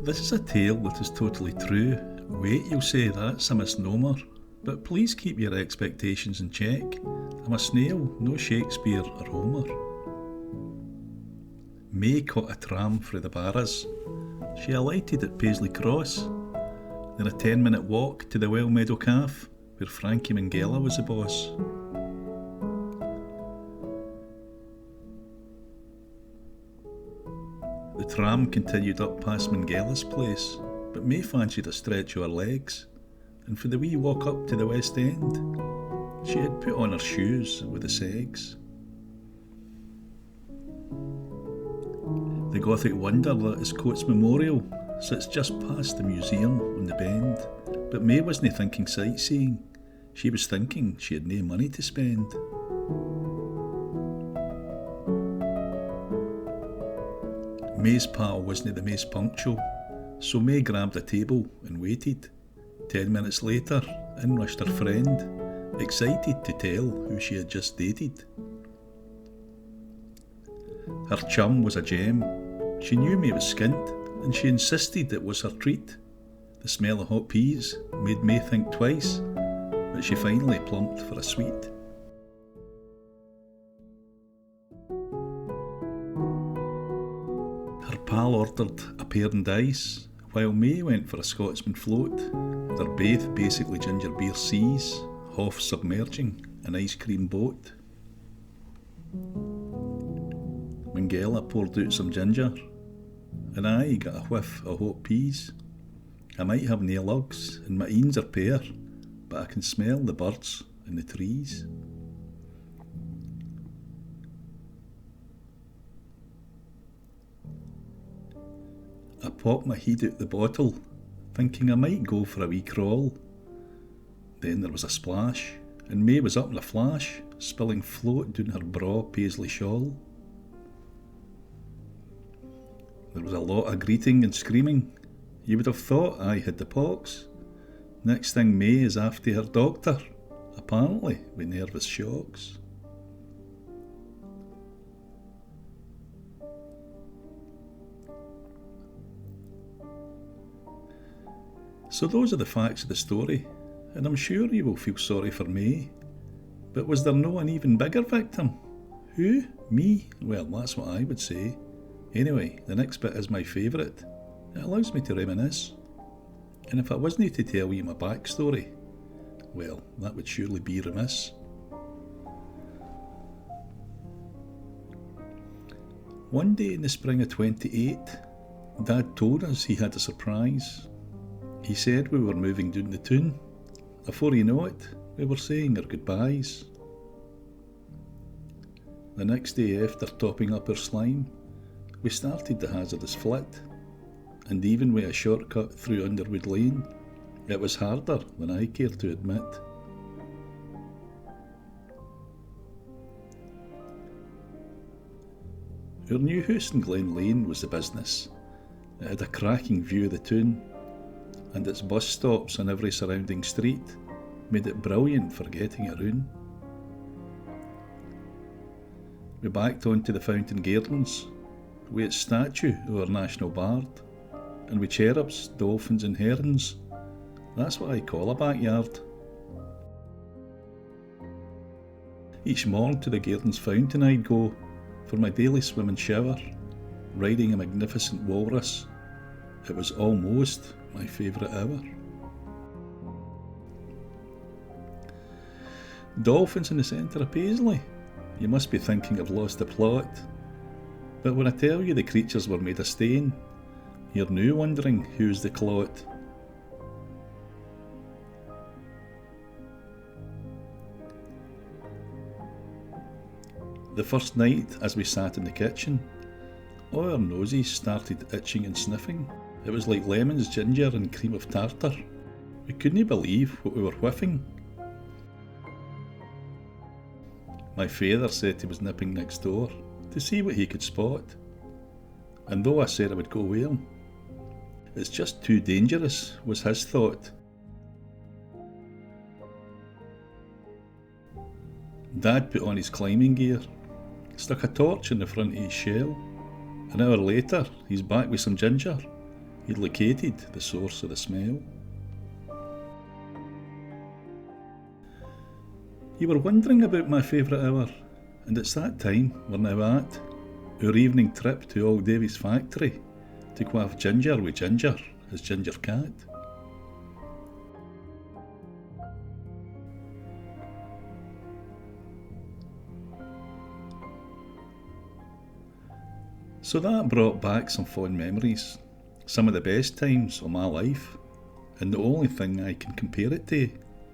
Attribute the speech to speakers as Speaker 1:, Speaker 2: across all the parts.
Speaker 1: This is a tale that is totally true. Wait, you'll say, that's a misnomer. But please keep your expectations in check. I'm a snail, no Shakespeare or Homer. May caught a tram through the Barras. She alighted at Paisley Cross. Then a 10-minute walk to the Well Meadow Café, where Frankie Minghella was the boss. The tram continued up past Minghella's place, but May fancied a stretch of her legs, and for the wee walk up to the West End, she had put on her shoes with the segs. The Gothic wonder that is Coates Memorial sits just past the museum on the bend, but May wasn't thinking sightseeing, she was thinking she had no money to spend. May's pal wasn't the most punctual, so May grabbed a table and waited. 10 minutes later, in rushed her friend, excited to tell who she had just dated. Her chum was a gem. She knew May was skint, and she insisted it was her treat. The smell of hot peas made May think twice, but she finally plumped for a sweet. Her pal ordered a pear and ice, while May went for a Scotsman float. They're both basically ginger beer seas, half submerging an ice cream boat. Minghella poured out some ginger, and I got a whiff of hot peas. I might have nae lugs, and my eens are pear, but I can smell the birds in the trees. I popped my head out the bottle, thinking I might go for a wee crawl. Then there was a splash, and May was up in a flash, spilling float down her braw Paisley shawl. There was a lot of greeting and screaming. You would have thought I had the pox. Next thing May is after her doctor, apparently with nervous shocks. So those are the facts of the story, and I'm sure you will feel sorry for May. But was there no an even bigger victim? Who? Me? Well, that's what I would say. Anyway, the next bit is my favourite. It allows me to reminisce. And if I wasn't to tell you my backstory, well, that would surely be remiss. One day in the spring of 28, Dad told us he had a surprise. He said we were moving down the town. Before you know it, we were saying our goodbyes. The next day after topping up our slime, we started the hazardous flit, and even with a shortcut through Underwood Lane, it was harder than I care to admit. Our new house in Glen Lane was the business. It had a cracking view of the town, and its bus stops on every surrounding street made it brilliant for getting around. We backed onto the Fountain Gardens, with its statue of our national bard, and with cherubs, dolphins and herons. That's what I call a backyard. Each morn to the Gardens fountain I'd go for my daily swim and shower, riding a magnificent walrus. It was almost my favourite hour. Dolphins in the centre of Paisley? You must be thinking I've lost the plot. But when I tell you the creatures were made of stain, you're now wondering who's the clot. The first night, as we sat in the kitchen, all our noses started itching and sniffing. It was like lemons, ginger and cream of tartar. We couldn't believe what we were whiffing. My father said he was nipping next door to see what he could spot, and though I said I would go with him, it's just too dangerous, was his thought. Dad put on his climbing gear, stuck a torch in the front of his shell. An hour later, he's back with some ginger, He'd located the source of the smell. You were wondering about my favourite hour, and it's that time we're now at, our evening trip to old Davy's factory to quaff ginger with Ginger, his ginger cat. So that brought back some fond memories, some of the best times of my life, and the only thing I can compare it to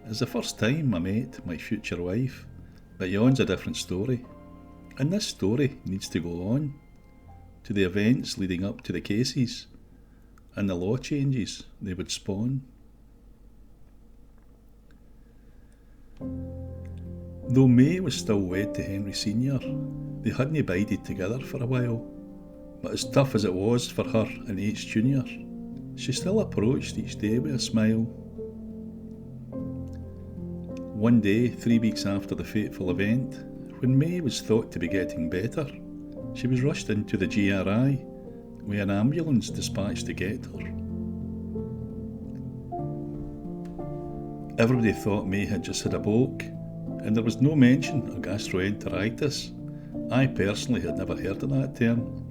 Speaker 1: is the first time I met my future wife. But yon's a different story, and this story needs to go on to the events leading up to the cases and the law changes they would spawn. Though May was still wed to Henry Sr., they hadn't bided together for a while. But as tough as it was for her and H Jr., she still approached each day with a smile. One day, 3 weeks after the fateful event, when May was thought to be getting better, she was rushed into the GRI with an ambulance dispatched to get her. Everybody thought May had just had a bulk, and there was no mention of gastroenteritis. I personally had never heard of that term.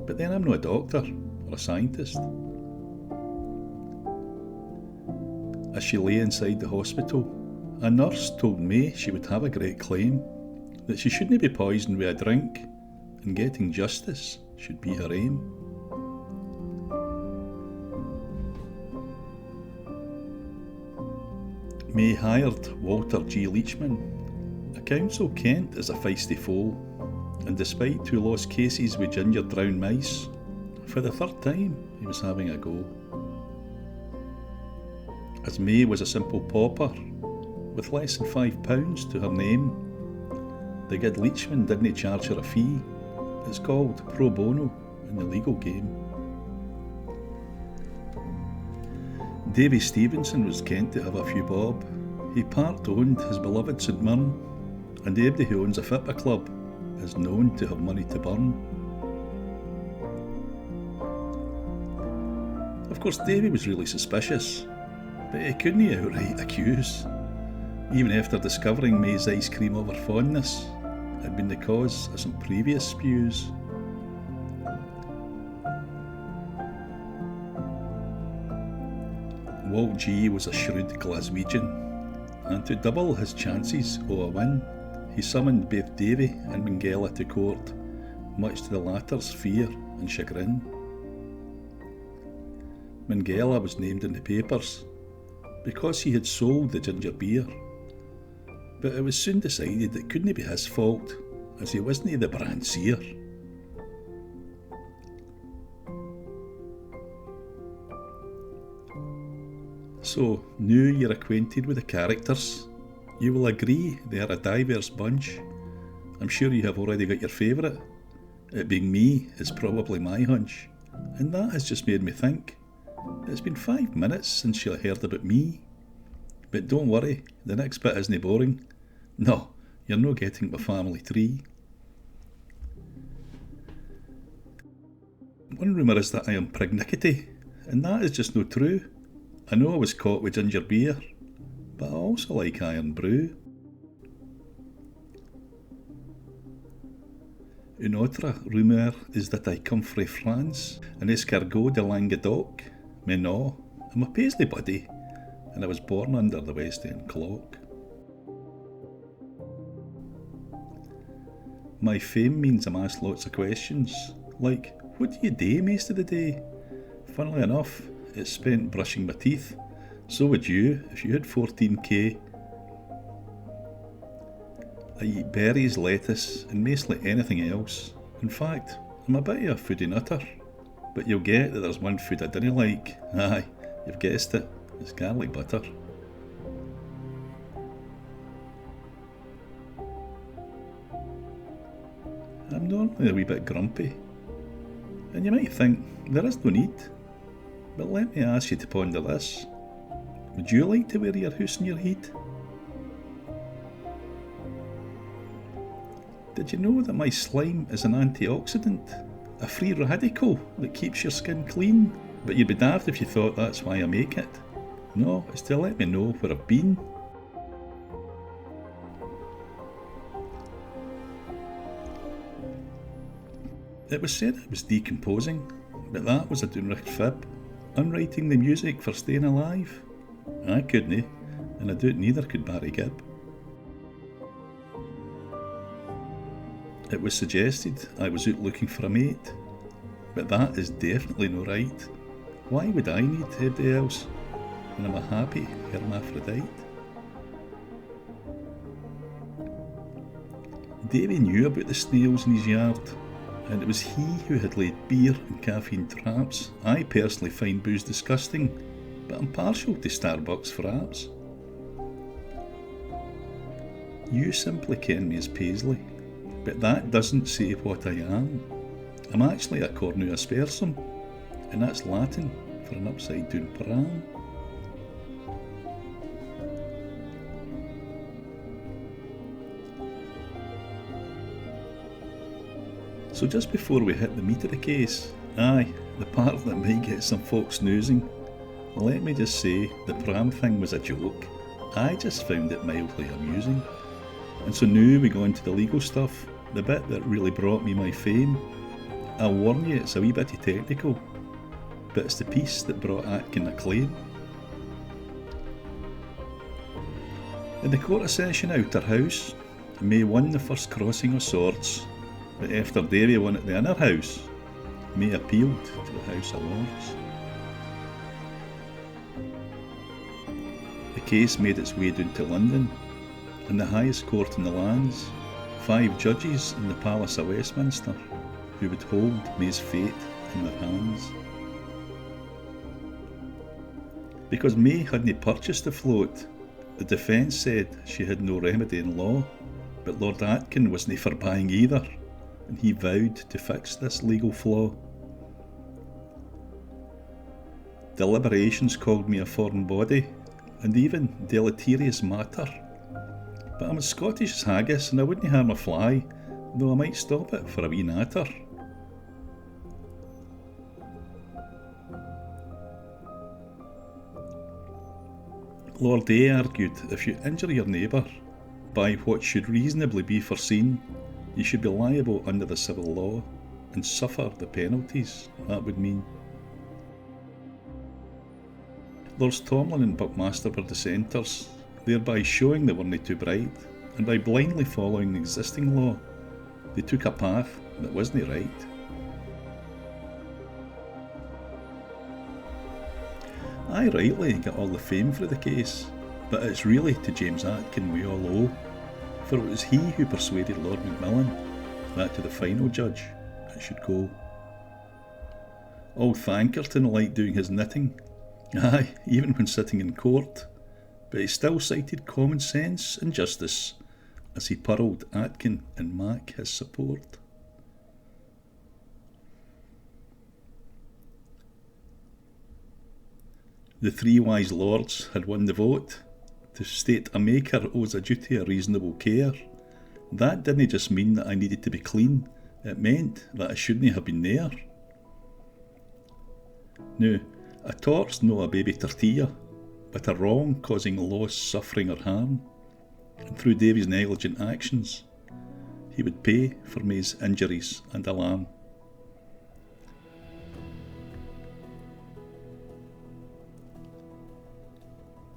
Speaker 1: But then I'm not a doctor or a scientist. As she lay inside the hospital, a nurse told May she would have a great claim, that she shouldn't be poisoned with a drink, and getting justice should be her aim. May hired Walter G. Leachman. A counsel Kent is a feisty foe, and despite 2 lost cases with ginger drowned mice, for the 3rd time he was having a go. As May was a simple pauper, with less than £5 to her name, the good Leachman didn't charge her a fee. It's called pro bono in the legal game. Davy Stevenson was kent to have a few bob. He part-owned his beloved St Mirren, and everybody who owns a fitba club is known to have money to burn. Of course, Davy was really suspicious, but he couldn't outright accuse, even after discovering May's ice cream over fondness had been the cause of some previous spews. Walt G was a shrewd Glaswegian, and to double his chances of a win, he summoned both Davy and Minghella to court, much to the latter's fear and chagrin. Minghella was named in the papers because he had sold the ginger beer, but it was soon decided it couldn't be his fault, as he wasn't the brand seer. So, now you're acquainted with the characters, you will agree they are a diverse bunch. I'm sure you have already got your favourite. It being me is probably my hunch, and that has just made me think. It's been 5 minutes since you heard about me. But don't worry, the next bit isn't boring. No, you're not getting my family tree. One rumour is that I am pregnickety, and that is just no true. I know I was caught with ginger beer, but I also like iron brew. Une autre rumour is that I come frae France, an escargot de Languedoc. Mais no, I'm a Paisley buddy, and I was born under the West End clock. My fame means I'm asked lots of questions, like, what do you do most of the day? Funnily enough, it's spent brushing my teeth. So would you if you had 14k. I eat berries, lettuce, and mostly anything else. In fact, I'm a bit of a foodie nutter. But you'll get that there's one food I didn't like. Aye, you've guessed it. It's garlic butter. I'm normally a wee bit grumpy. And you might think, there is no need. But let me ask you to ponder this. Would you like to wear your house in your heat? Did you know that my slime is an antioxidant? A free radical that keeps your skin clean? But you'd be daft if you thought that's why I make it. No, it's to let me know where I've been. It was said I was decomposing, but that was a downright fib. I'm writing the music for staying alive. I couldn't, and I doubt neither could Barry Gibb. It was suggested I was out looking for a mate, but that is definitely no right. Why would I need anybody else when I'm a happy hermaphrodite? Davy knew about the snails in his yard, and it was he who had laid beer and caffeine traps. I personally find booze disgusting, but I'm partial to Starbucks fraps. You simply ken me as Paisley, but that doesn't say what I am. I'm actually a cornu aspersum, and that's Latin for an upside down pram. So just before we hit the meat of the case, the part that might get some folks snoozing, let me just say the pram thing was a joke. I just found it mildly amusing. And so now we go into the legal stuff, the bit that really brought me my fame. I'll warn you, it's a wee bit technical, but it's the piece that brought Atkin acclaim. In the quarter session out her house, May won the first crossing of swords, but after Davy won at the inner house, May appealed to the House of Lords. The case made its way down to London, and the highest court in the lands, 5 judges in the Palace of Westminster, who would hold May's fate in their hands. Because May hadn't purchased the float, the defence said she had no remedy in law, but Lord Atkin wasn't for buying either, and he vowed to fix this legal flaw. Deliberations called me a foreign body, and even deleterious matter. But I'm as Scottish as haggis, and I wouldn't harm a fly, though I might stop it for a wee natter. Lord A argued if you injure your neighbour by what should reasonably be foreseen, you should be liable under the civil law and suffer the penalties that would mean. Lords Tomlin and Buckmaster were dissenters, thereby showing they weren't too bright, and by blindly following the existing law, they took a path that wasn't right. I rightly get all the fame for the case, but it's really to James Atkin we all owe, for it was he who persuaded Lord Macmillan that to the final judge it should go. Old Thankerton liked doing his knitting, even when sitting in court, but he still cited common sense and justice as he purled Atkin and Mac his support. The 3 wise lords had won the vote to state a maker owes a duty of reasonable care. That didn't just mean that I needed to be clean, it meant that I shouldn't have been there. Now, a tort's no a baby tortilla, but a wrong causing loss, suffering or harm, and through Davy's negligent actions, he would pay for May's injuries and alarm.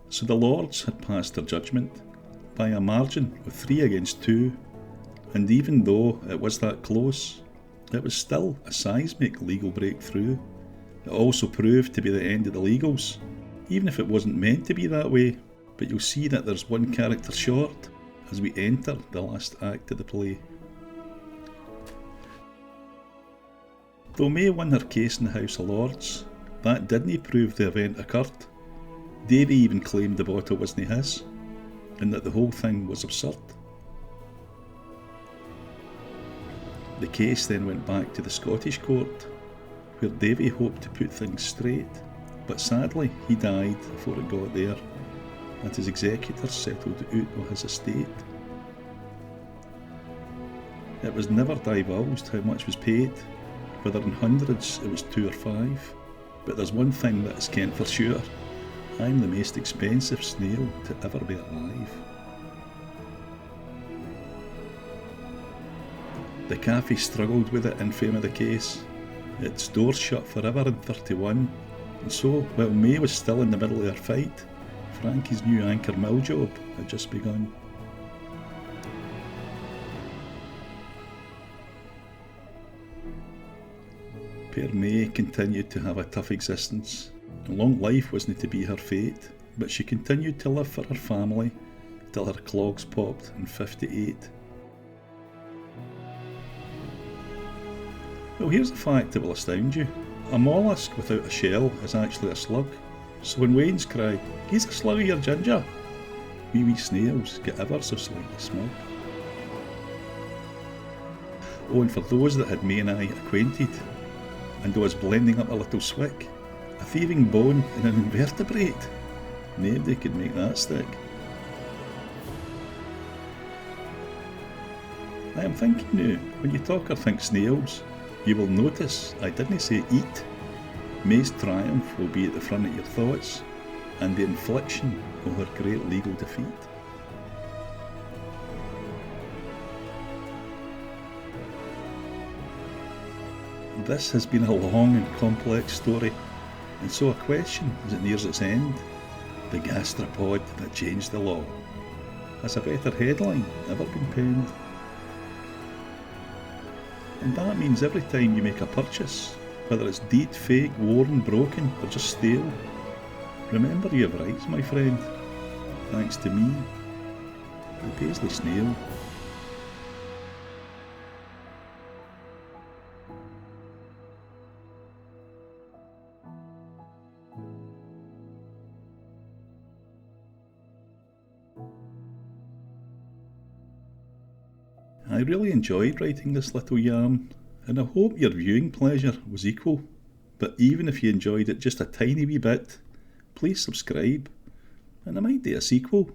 Speaker 1: So the Lords had passed their judgment by a margin of 3 against 2, and even though it was that close, it was still a seismic legal breakthrough. It also proved to be the end of the legals, even if it wasn't meant to be that way, but you'll see that there's one character short as we enter the last act of the play. Though May won her case in the House of Lords, that didn't prove the event occurred. Davy even claimed the bottle wasn't his, and that the whole thing was absurd. The case then went back to the Scottish court, where Davy hoped to put things straight, but sadly he died before it got there, and his executors settled out on his estate. It was never divulged how much was paid, whether in hundreds it was 2 or 5, But there's one thing that's kent for sure. I'm the most expensive snail to ever be alive. The café struggled with the infamy of the case. Its doors shut forever in 31, and so, while May was still in the middle of her fight, Frankie's new anchor mill job had just begun. Poor May continued to have a tough existence. A long life wasn't to be her fate, but she continued to live for her family till her clogs popped in 58. Well, here's a fact that will astound you. A mollusk without a shell is actually a slug. So when Wayne's cried, "He's a slug of your ginger," wee snails get ever so slightly smug. Oh, and for those that had May and I acquainted, and was blending up a little swick, a thieving bone and an invertebrate, nobody could make that stick. I am thinking now, when you talk or think snails, you will notice I didn't say eat. May's triumph will be at the front of your thoughts, and the infliction of her great legal defeat. This has been a long and complex story, and so a question as it nears its end. The gastropod that changed the law. Has a better headline ever been penned? And that means every time you make a purchase, whether it's deed, fake, worn, broken, or just stale, remember you have rights, my friend. Thanks to me, the Paisley Snail. I really enjoyed writing this little yarn, and I hope your viewing pleasure was equal. But even if you enjoyed it just a tiny wee bit, please subscribe, and I might do a sequel.